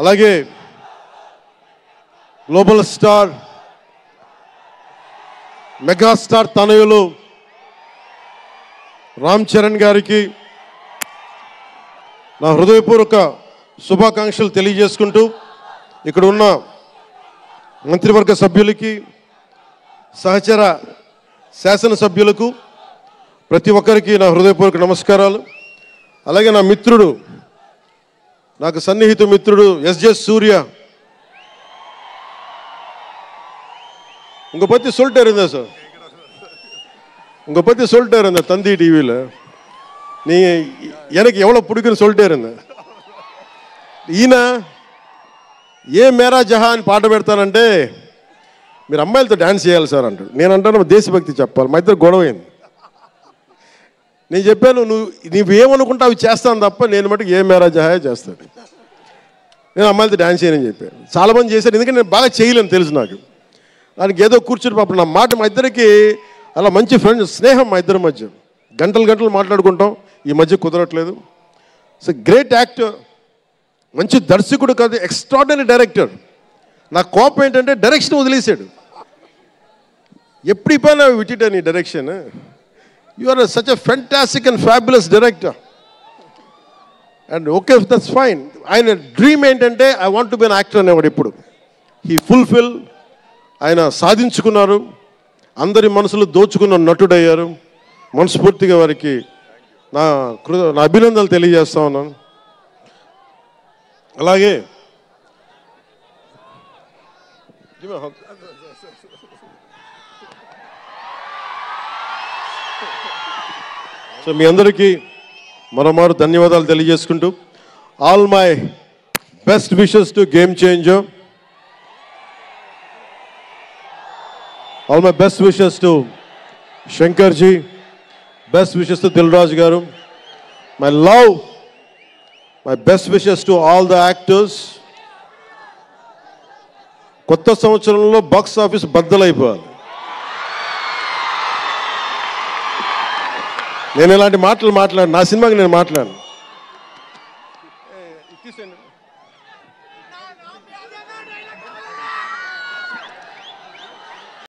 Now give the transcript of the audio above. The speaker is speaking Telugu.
అలాగే గ్లోబల్ స్టార్ మెగాస్టార్ తనయులు రామ్ చరణ్ గారికి నా హృదయపూర్వక శుభాకాంక్షలు తెలియజేసుకుంటూ ఇక్కడ ఉన్న మంత్రివర్గ సభ్యులకి సహచర శాసనసభ్యులకు ప్రతి ఒక్కరికి నా హృదయపూర్వక నమస్కారాలు. అలాగే నా మిత్రుడు, నాకు సన్నిహిత మిత్రుడు ఎస్జే సూర్య, உங்க பத்தி சொல்லிட்டே இருந்தேன் சார், உங்க பத்தி சொல்லிட்டே இருந்தேன் தந்தி டிவியில். நீ எனக்கு எவ்வளோ பிடிக்குன்னு சொல்லிட்டே இருந்தேன். ఈయన ఏ మేరా జహా అని పాట పెడతానంటే మీరు అమ్మాయిలతో డ్యాన్స్ చేయాలి సార్ అంటాడు. నేను అంటాను దేశభక్తి చెప్పాలి. మా ఇద్దరు గొడవైంది. నేను చెప్పాను నువ్వేమనుకుంటా అవి చేస్తాను తప్ప నేను మటుకు ఏ మేరా జహా చేస్తాను, నేను అమ్మాయిలతో డ్యాన్స్ చేయనని చెప్పాను. చాలామంది చేశారు, ఎందుకంటే నేను బాగా చేయలేను తెలుసు నాకు. దానికి ఏదో కూర్చుని పాపం నా మాట, మా ఇద్దరికి అలా మంచి ఫ్రెండ్స్, స్నేహం మా ఇద్దరి మధ్య, గంటలు గంటలు మాట్లాడుకుంటాం. ఈ మధ్య కుదరట్లేదు. సో గ్రేట్ యాక్టర్, మంచి దర్శకుడు కాదు, ఎక్స్ట్రాడినరీ డైరెక్టర్. నా కోపం ఏంటంటే డైరెక్షన్ వదిలేశాడు. ఎప్పుడు పైన విటిటా నీ direction, you are such a fantastic and fabulous director. And okay, that's fine. ఆయన డ్రీమ్ ఏంటంటే I want to be an actor అనేవాడు. ఇప్పుడు హీ ఫుల్ఫిల్, ఆయన సాధించుకున్నారు, అందరి మనసులు దోచుకున్న నటుడయ్యారు. మనస్ఫూర్తిగా వారికి నా అభినందనలు తెలియజేస్తా ఉన్నాను. అలాగే సో మీ అందరికీ మరోమారు ధన్యవాదాలు తెలియజేసుకుంటూ, all my best wishes to game changer, all my best wishes to Shankar ji, best wishes to Dilraj garu, my love, my best wishes to all the actors. కొత్త సంవత్సరంలో బాక్స్ ఆఫీస్ బద్దలైపోవాలి. నేను ఇలాంటి మాటలు మాట్లాడు, నా సినిమాకి నేను మాట్లాడను.